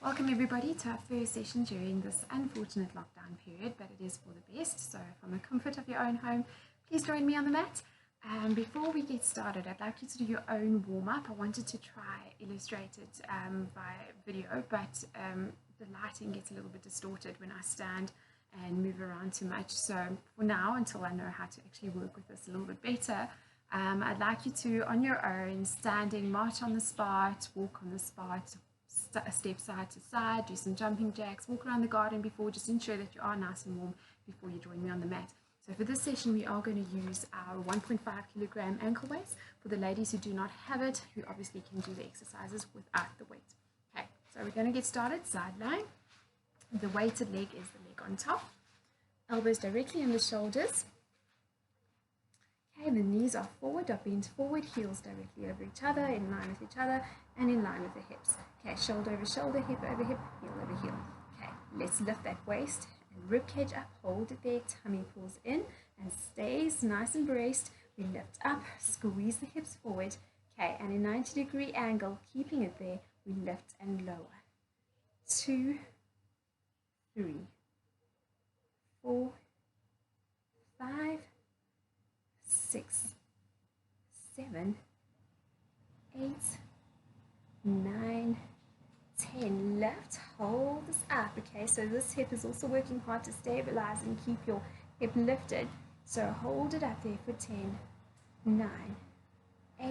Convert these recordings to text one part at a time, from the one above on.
Welcome everybody to our first session during this unfortunate lockdown period, but it is for the best. So from the comfort of your own home, please join me on the mat. Before we get started, I'd like you to do your own warm-up. I wanted to try illustrate it by video, but the lighting gets a little bit distorted when I stand and move around too much. So for now, until I know how to actually work with this a little bit better, I'd like you to, on your own, standing, march on the spot, walk on the spot, step side to side, do some jumping jacks, walk around the garden before, just ensure that you are nice and warm before you join me on the mat. So for this session, we are going to use our 1.5 kilogram ankle weights. For the ladies who do not have it, who obviously can do the exercises without the weight. Okay, so we're going to get started. Side lying. The weighted leg is the leg on top. Elbows directly on the shoulders. Okay, the knees are forward, are bent forward, heels directly over each other, in line with each other, and in line with the hips. Okay, shoulder over shoulder, hip over hip, heel over heel. Okay, let's lift that waist and rib cage up, hold it there, tummy pulls in and stays nice and braced. We lift up, squeeze the hips forward. Okay, and a 90-degree angle, keeping it there, we lift and lower. 2, 3, 4, 5, 6, 7, 8, 9, 10. Left, hold this up. Okay, so this hip is also working hard to stabilize and keep your hip lifted. So hold it up there for 10, 9, 8,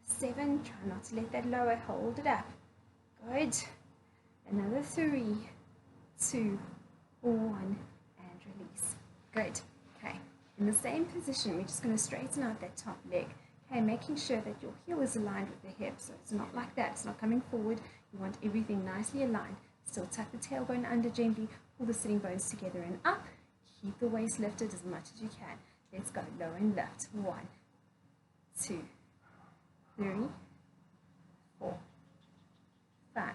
7. Try not to let that lower. Hold it up. Good. Another 3, 2, 1, and release. Good. Okay. In the same position, we're just going to straighten out that top leg. Okay, making sure that your heel is aligned with the hip. So it's not like that. It's not coming forward. You want everything nicely aligned. Still tuck the tailbone under gently. Pull the sitting bones together and up. Keep the waist lifted as much as you can. Let's go. Lower and lift. 1, 2, 3, 4, 5,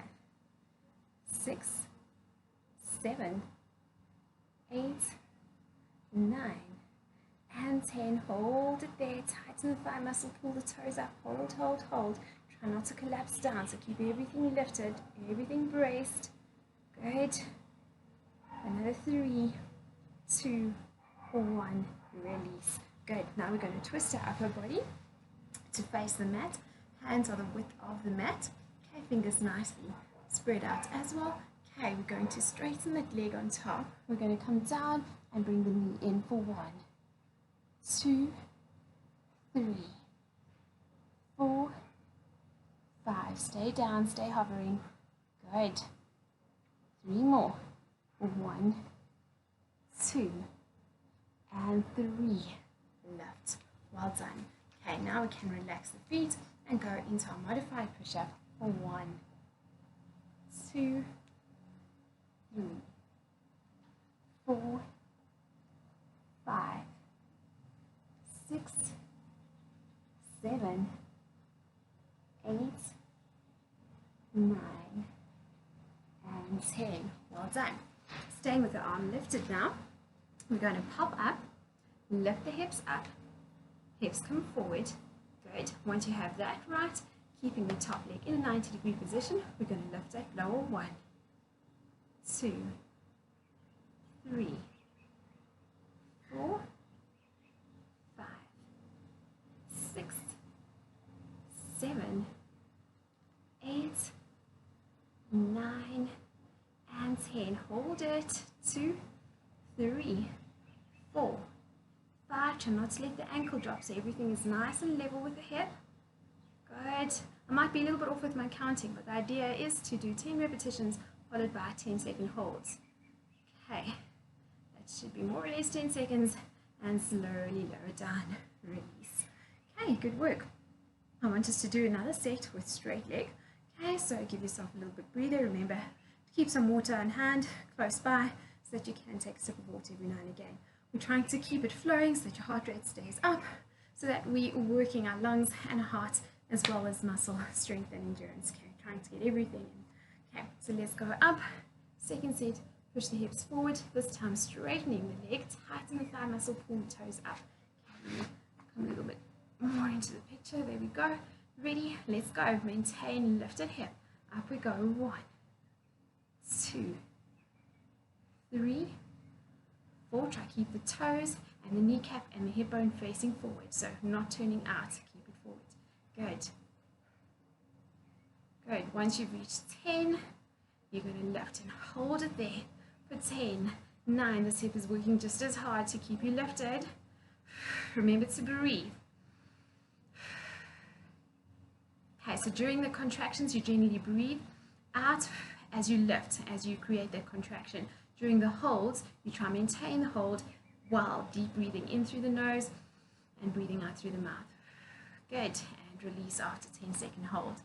6, 7, 8, 9, and 10. Hold it there. Tighten the thigh muscle. Pull the toes up. Hold, hold, hold. Try not to collapse down. So keep everything lifted. Everything braced. Good. Another 3, 2, 1. Release. Good. Now we're going to twist our upper body to face the mat. Hands are the width of the mat. Okay, fingers nicely spread out as well. Okay, we're going to straighten that leg on top. We're going to come down and bring the knee in for 1, 2, 3, 4, 5. Stay down, stay hovering. Good. 3 more. 1, 2, and 3. Lift. Well done. Okay, now we can relax the feet and go into our modified push-up for 1, 2, 3, 4, 5, 6, 7, 8, 9, and 10. Well done. Staying with the arm lifted now, we're going to pop up, lift the hips up, hips come forward. Good. Once you have that right, keeping the top leg in a 90-degree position, we're going to lift that lower. 1, 2, 3, 4, 5, 6, 7, 8, 9, and 10. Hold it. 2, 3, 4, 5. Try not to let the ankle drop so everything is nice and level with the hip. Good. I might be a little bit off with my counting, but the idea is to do 10 repetitions followed by 10-second holds. Okay, that should be more or less 10 seconds, and slowly lower down, release. Okay, good work. I want us to do another set with straight leg. Okay, so give yourself a little bit breather. Remember to keep some water on hand, close by, so that you can take a sip of water every now and again. We're trying to keep it flowing so that your heart rate stays up, so that we're working our lungs and heart as well as muscle strength and endurance. Okay, trying to get everything in. Okay, so let's go up. Second set, push the hips forward, this time straightening the leg, tighten the thigh muscle, pull the toes up. Okay, come a little bit more into the picture. There we go. Ready? Let's go. Maintain lifted hip. Up we go. 1, 2, 3, 4. Try keep the toes and the kneecap and the hip bone facing forward, so not turning out. Keep it forward. Good. Good. Once you've reached 10, you're going to lift and hold it there for 10, 9. This hip is working just as hard to keep you lifted. Remember to breathe. Okay, so during the contractions, you generally breathe out as you lift, as you create that contraction. During the holds, you try and maintain the hold while deep breathing in through the nose and breathing out through the mouth. Good, and release after 10-second hold.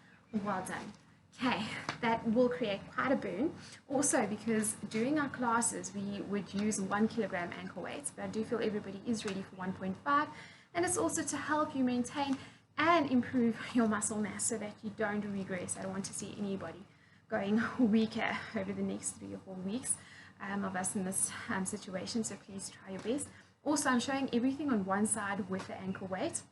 Well done. Okay, that will create quite a burn. Also, because during our classes, we would use 1 kilogram ankle weights, but I do feel everybody is ready for 1.5, and it's also to help you maintain and improve your muscle mass so that you don't regress. I don't want to see anybody going weaker over the next 3 or 4 weeks of us in this situation, so please try your best. Also, I'm showing everything on one side with the ankle weight.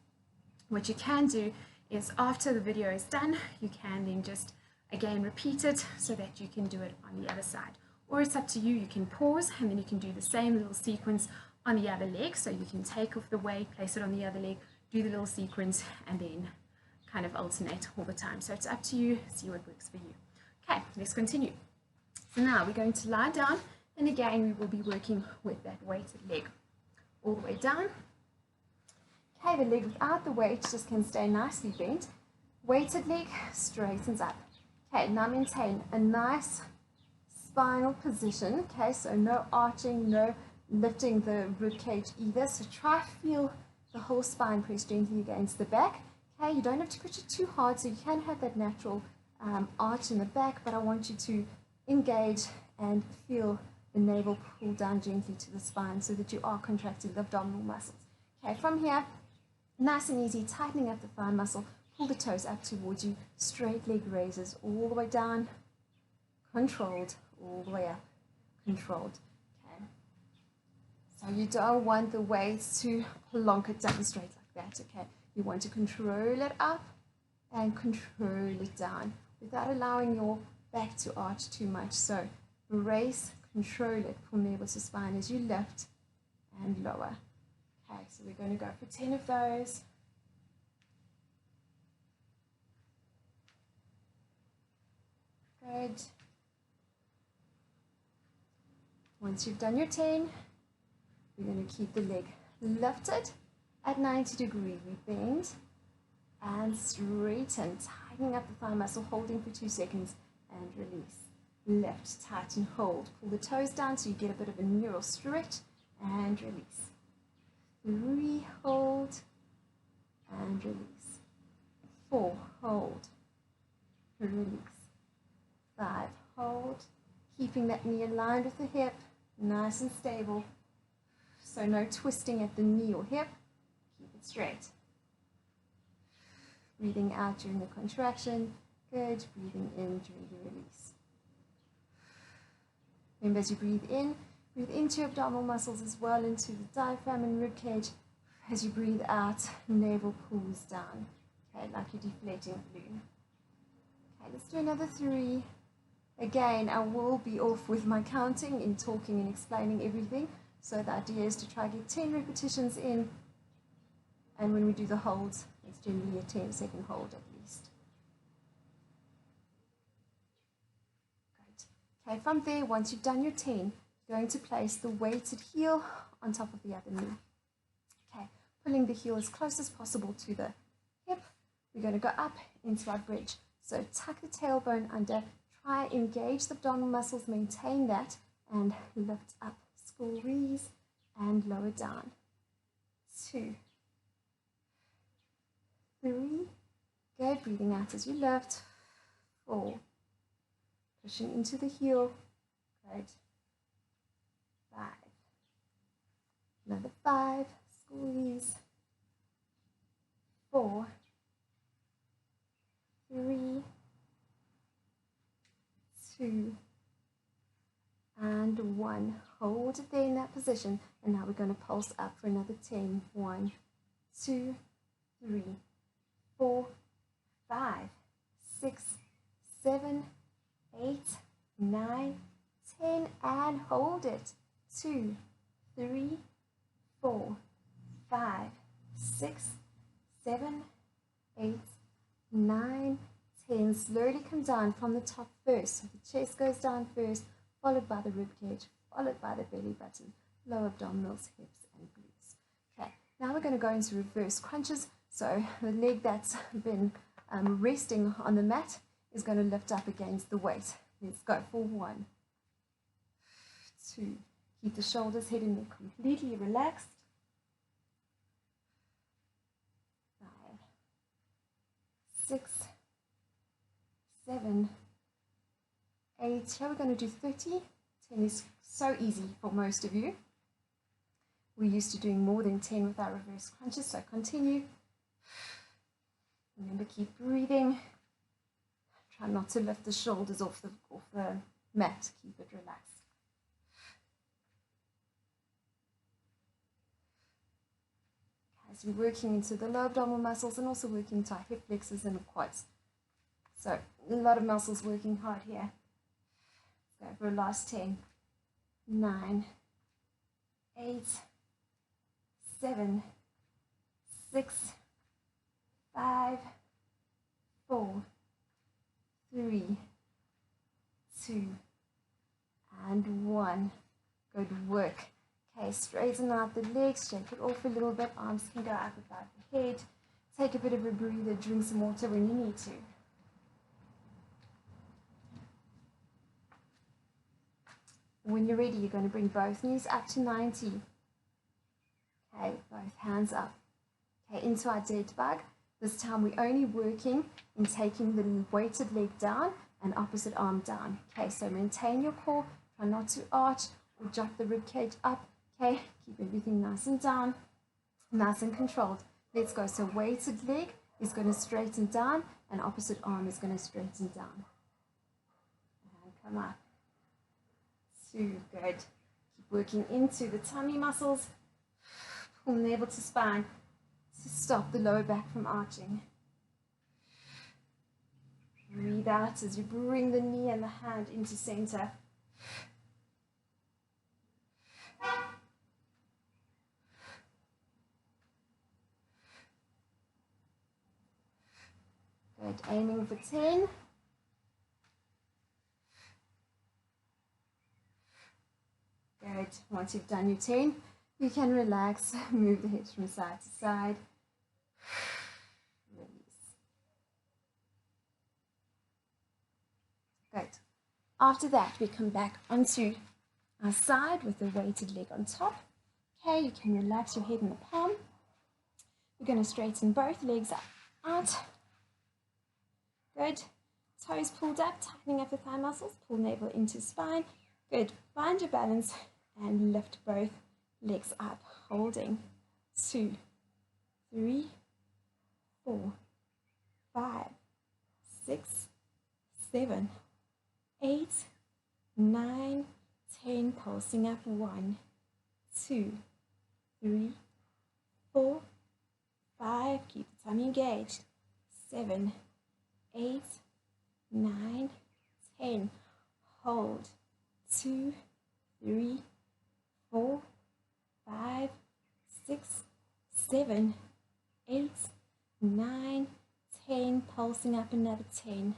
What you can do is after the video is done, you can then just again repeat it so that you can do it on the other side. Or it's up to you, you can pause and then you can do the same little sequence on the other leg. So you can take off the weight, place it on the other leg, do the little sequence, and then kind of alternate all the time. So it's up to you, see what works for you. Okay, let's continue. So now we're going to lie down, and again we will be working with that weighted leg. All the way down. Okay, the leg without the weight just can stay nicely bent. Weighted leg straightens up. Okay, now maintain a nice spinal position. Okay, so no arching, no lifting the rib cage either. So try to feel the whole spine press gently against the back. Okay, you don't have to push it too hard, so you can have that natural arch in the back, but I want you to engage and feel the navel pull down gently to the spine so that you are contracting the abdominal muscles. Okay, from here, nice and easy, tightening up the thigh muscle, pull the toes up towards you, straight leg raises all the way down, controlled, all the way up, controlled. Okay, so you don't want the weight to plonk it down straight like that. Okay, you want to control it up and control it down without allowing your back to arch too much. So brace, control it from navel to spine as you lift and lower. Okay, so we're going to go for 10 of those. Good. Once you've done your 10, we're going to keep the leg lifted at 90 degrees. We bend and straighten, tightening up the thigh muscle, holding for 2 seconds and release. Lift, tighten, hold. Pull the toes down so you get a bit of a neural stretch and release. 3, hold and release. 4, hold, release. 5, hold, keeping that knee aligned with the hip, nice and stable. So no twisting at the knee or hip, keep it straight. Breathing out during the contraction, good. Breathing in during the release. Remember, as you breathe into your abdominal muscles as well, into the diaphragm and rib cage. As you breathe out, navel pulls down, okay, like you're deflating a balloon. Okay, let's do another 3. Again, I will be off with my counting in talking and explaining everything. So the idea is to try to get 10 repetitions in, and when we do the holds, it's generally a 10-second hold at least. Great. Okay, from there, once you've done your 10, you're going to place the weighted heel on top of the other knee. Okay, pulling the heel as close as possible to the hip. We're going to go up into our bridge. So tuck the tailbone under, try engage the abdominal muscles, maintain that, and lift up. Squeeze and lower down. 2, 3, good. Breathing out as you lift. 4, pushing into the heel. Good. 5, another 5, squeeze. 4, 3, 2, and 1. Hold it there in that position, and now we're going to pulse up for another 10. 1, 2, 3, 4, 5, 6, 7, 8, 9, 10, and hold it. 2, 3, 4, 5, 6, 7, 8, 9, 10. Slowly come down from the top first. So the chest goes down first, followed by the rib cage, followed by the belly button, lower abdominals, hips, and glutes. Okay, now we're going to go into reverse crunches. So the leg that's been resting on the mat is going to lift up against the weight. Let's go for 1, 2. Keep the shoulders, head, and neck completely relaxed. 5, 6, 7, 8. Here we're going to do 30. 10 is so easy for most of you. We're used to doing more than 10 with our reverse crunches, so continue. Remember, keep breathing. Try not to lift the shoulders off the mat. Keep it relaxed. Okay, so we're working into the lower abdominal muscles and also working into our hip flexors and quads. So a lot of muscles working hard here. Let's go for a last 10. 9, 8, 7, 6, 5, 4, 3, 2, and 1. Good work. Okay, straighten out the legs, shake it off a little bit. Arms can go up above the head. Take a bit of a breather, drink some water when you need to. When you're ready, you're going to bring both knees up to 90. Okay, both hands up. Okay, into our dead bug. This time we're only working in taking the weighted leg down and opposite arm down. Okay, so maintain your core. Try not to arch or drop the rib cage up. Okay, keep everything nice and down, nice and controlled. Let's go. So weighted leg is going to straighten down and opposite arm is going to straighten down. And come up. 2, good. Keep working into the tummy muscles. Pull navel to spine to stop the lower back from arching. Breathe out as you bring the knee and the hand into center. Good. Aiming for 10. Good. Once you've done your 10, you can relax, move the hips from side to side. Release. Good. After that, we come back onto our side with the weighted leg on top. Okay, you can relax your head in the palm. We're going to straighten both legs out. Good. Toes pulled up, tightening up the thigh muscles. Pull navel into spine. Good. Find your balance and lift both legs up, holding. 2, 3, 4, 5, 6, 7, 8, 9, 10. Pulsing up. 1, 2, 3, 4, 5. Keep the tummy engaged. 7, 8, 9, 10. Hold. 2, 3, 4, 5, 6, 7, 8, 9, 10. Pulsing up another 10.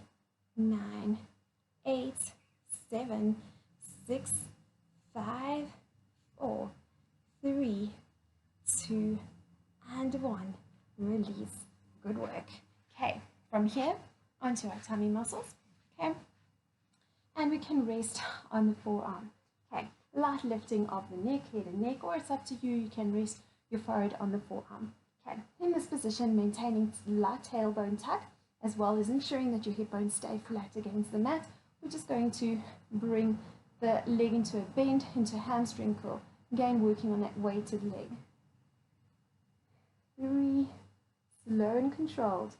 9, 8, 7, 6, 5, 4, 3, 2, and 1. Release. Good work. Okay, from here onto our tummy muscles. Okay, and we can rest on the forearm. Okay, light lifting of the neck, head and neck, or it's up to you. You can rest your forehead on the forearm. Okay, in this position, maintaining light tailbone tuck, as well as ensuring that your hip bones stay flat against the mat. We're just going to bring the leg into a bend, into a hamstring curl. Again, working on that weighted leg. 3, slow and controlled.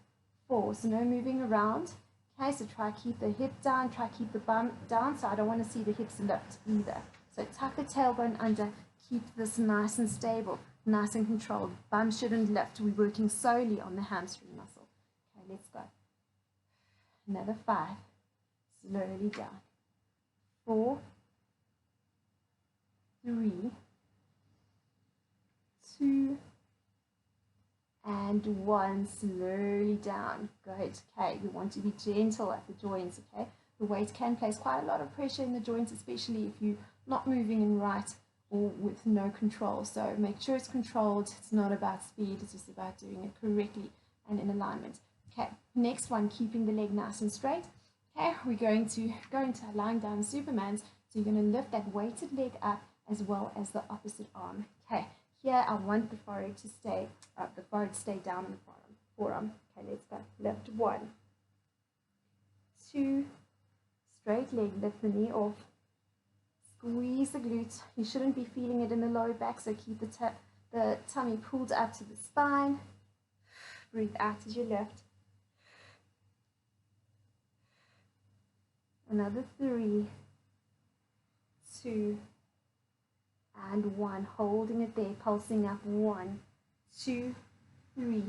4, so no moving around. Okay, so try keep the hip down, try keep the bum down, so I don't want to see the hips lift either. So tuck the tailbone under, keep this nice and stable, nice and controlled. Bum shouldn't lift, we're working solely on the hamstring muscle. Okay, let's go. Another 5, slowly down. 4, 3, 2, and 1. Slowly down. Good. Okay, we want to be gentle at the joints, okay? The weight can place quite a lot of pressure in the joints, especially if you're not moving in right or with no control. So make sure it's controlled. It's not about speed, it's just about doing it correctly and in alignment. Okay, next one, keeping the leg nice and straight. Okay, we're going to go into lying down Supermans. So you're going to lift that weighted leg up as well as the opposite arm. Okay, here I want the forehead to stay up, the forehead to stay down on the forearm. Okay, let's go. Lift 1, 2, straight leg, lift the knee off. Squeeze the glutes. You shouldn't be feeling it in the lower back, so keep the tummy pulled up to the spine. Breathe out as you lift. Another 3, 2, and 1. Holding it there, pulsing up. 1, 2, 3,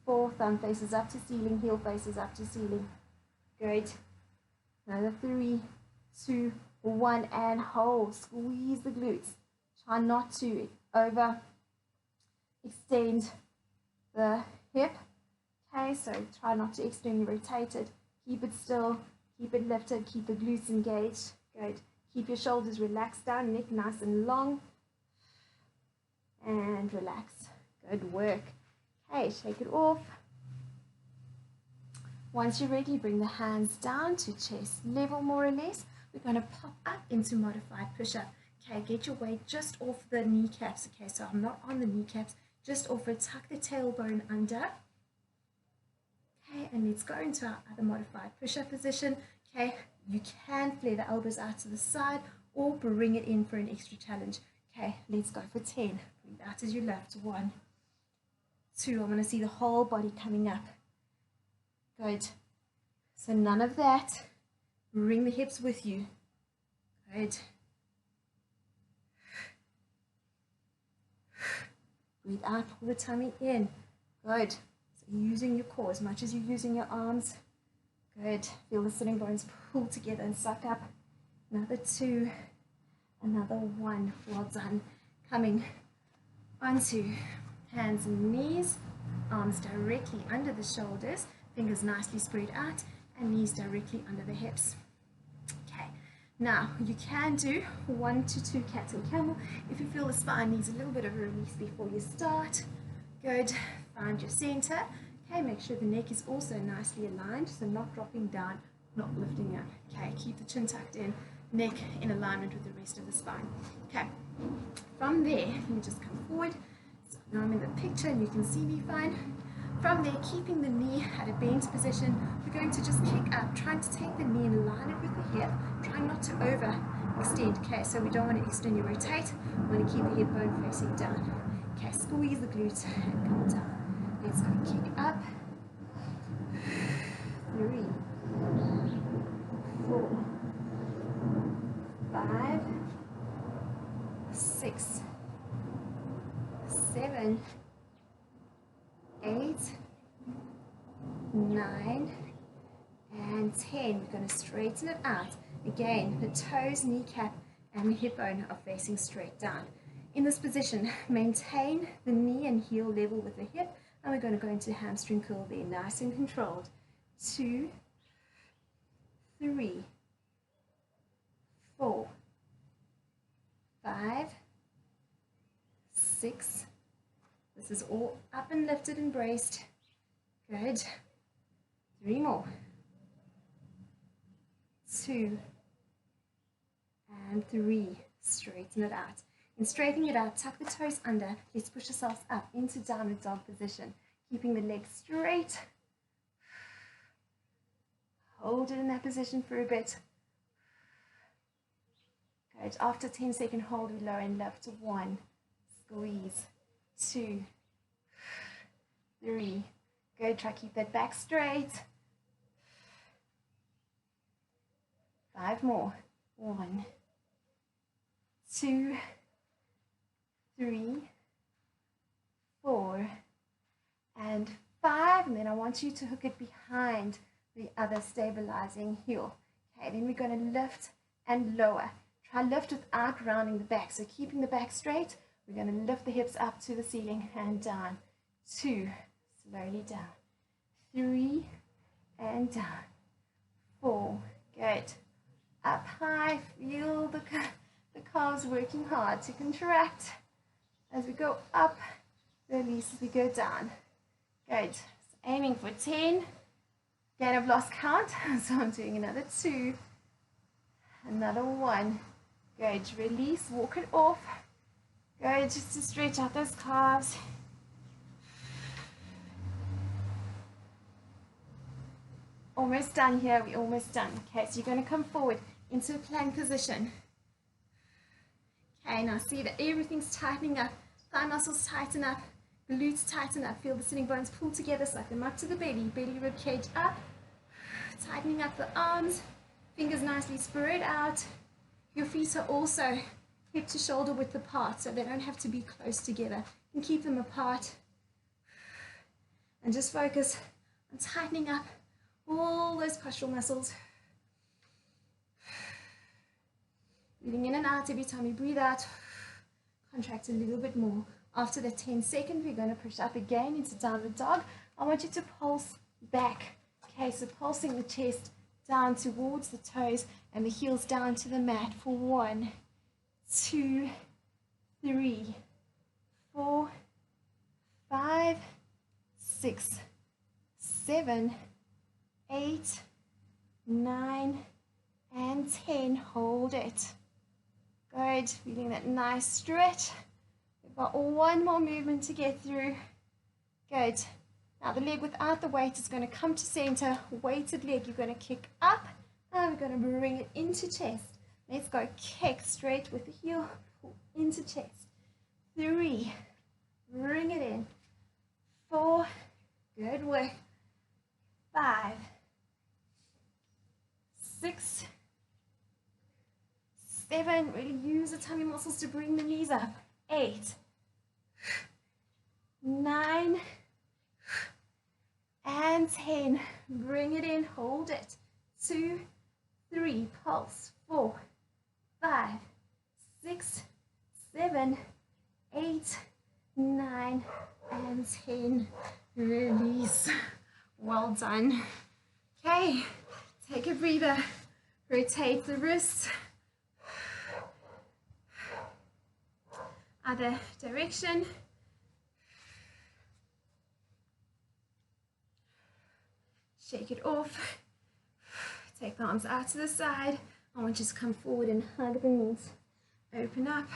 4. Thumb faces up to ceiling, heel faces up to ceiling. Good. Another 3, 2, 1, and hold. Squeeze the glutes. Try not to over extend the hip. Okay, so try not to externally rotate it. Keep it still. Keep it lifted. Keep the glutes engaged. Good. Keep your shoulders relaxed down. Neck nice and long. And relax. Good work. Okay, shake it off. Once you're ready, bring the hands down to chest level more or less. We're going to pop up into modified push-up. Okay, get your weight just off the kneecaps. Okay, so I'm not on the kneecaps, just off it. Tuck the tailbone under. Okay, and let's go into our other modified push-up position. Okay, you can flare the elbows out to the side or bring it in for an extra challenge. Okay, let's go for 10. Breathe out as you lift. 1, 2. I'm going to see the whole body coming up. Good. So none of that. Bring the hips with you. Good. Breathe out, pull the tummy in. Good. So using your core as much as you're using your arms. Good. Feel the sitting bones pull together and suck up. Another 2. Another 1. Well done. Coming onto hands and knees. Arms directly under the shoulders. Fingers nicely spread out. And knees directly under the hips. Okay, now you can do 1 to 2 cat and camel if you feel the spine needs a little bit of a release before you start. Good. Find your center. Okay, make sure the neck is also nicely aligned, so not dropping down, not lifting up. Okay, keep the chin tucked in, neck in alignment with the rest of the spine. Okay, from there, let me just come forward. So now I'm in the picture and you can see me fine. From there, keeping the knee at a bent position, we're going to just kick up, trying to take the knee and align it with the hip, trying not to overextend. Okay, so we don't want to externally rotate, we want to keep the hip bone facing down. Okay, squeeze the glutes and come down. Let's go, kick up. 3, 4, 5, 6, 7, 8, 9, and 10. We're going to straighten it out. Again, the toes, kneecap, and the hip bone are facing straight down. In this position, maintain the knee and heel level with the hip, and we're going to go into hamstring curl there, nice and controlled. 2, 3, 4, 5, 6. This is all up and lifted and braced. Good. 3 more. 2 and 3. Straighten it out. In straightening it out, tuck the toes under. Let's push ourselves up into downward dog position. Keeping the legs straight. Hold it in that position for a bit. Good. After 10-second hold, we lower and lift. 1. Squeeze. 2, 3. Good. Try keep that back straight. 5 more. 1, 2, 3, 4, and 5. And then I want you to hook it behind the other stabilizing heel. Okay, then we're going to lift and lower. Try lift without rounding the back. So keeping the back straight, we're going to lift the hips up to the ceiling and down. 2, slowly down. 3, and down. 4, good. Up high, feel the calves working hard to contract. As we go up, release as we go down. Good. So aiming for 10. Again, I've lost count, so I'm doing another 2. Another 1. Good. Release, walk it off. Good, just to stretch out those calves. Almost done here, we're almost done. Okay, so you're going to come forward into a plank position. Okay, now see that everything's tightening up. Thigh muscles tighten up, glutes tighten up. Feel the sitting bones pull together, suck them up to the belly. Belly rib cage up, tightening up the arms. Fingers nicely spread out. Your feet are also hip to shoulder width apart, so they don't have to be close together. You can keep them apart. And just focus on tightening up all those postural muscles. Breathing in and out every time you breathe out. Contract a little bit more. After the 10 seconds, we're going to push up again into downward dog. I want you to pulse back. Okay, so pulsing the chest down towards the toes and the heels down to the mat for 1, 2, 3, 4, 5, 6, 7, 8, 9, and 10. Hold it. Good. Feeling that nice stretch. We've got one more movement to get through. Good. Now the leg without the weight is going to come to center. Weighted leg, you're going to kick up. And we're going to bring it into chest. Let's go. Kick straight with the heel. Pull into chest. 3. Bring it in. 4. Good work. 5. 6. 7. Really use the tummy muscles to bring the knees up. 8. 9. And 10. Bring it in. Hold it. 2, 3. Pulse. 4, 5, 6, 7, 8, 9, and 10. Release. Well done. Okay. Take a breather. Rotate the wrists. Other direction. Shake it off. Take the arms out to the side. I want you to come forward and hug the knees. Open up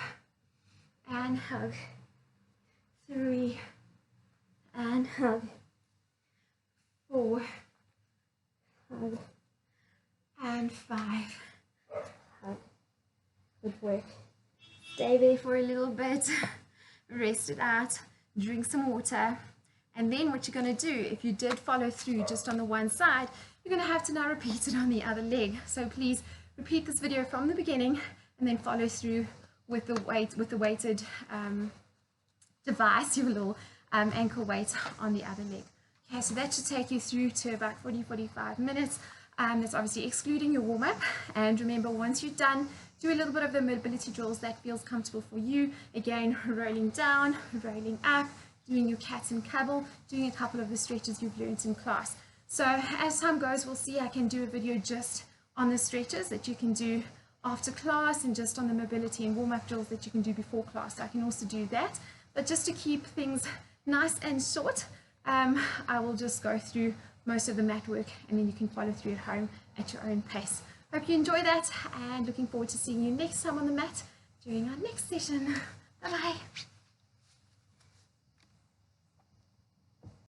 and hug. 3 and hug. 4 hug. And 5 hug. Good work. Stay there for a little bit. Rest it out. Drink some water. And then what you're going to do, if you did follow through just on the one side, you're going to have to now repeat it on the other leg. So please repeat this video from the beginning and then follow through with the weighted device, your little ankle weight on the other leg. Okay, so that should take you through to about 40-45 minutes. That's obviously excluding your warm-up. And remember, once you're done, do a little bit of the mobility drills that feels comfortable for you. Again, rolling down, rolling up, doing your cat and cuddle, doing a couple of the stretches you've learned in class. So as time goes, we'll see I can do a video just on the stretches that you can do after class and just on the mobility and warm-up drills that you can do before class. So I can also do that. But just to keep things nice and short, I will just go through most of the mat work and then you can follow through at home at your own pace. Hope you enjoy that and looking forward to seeing you next time on the mat during our next session. Bye-bye.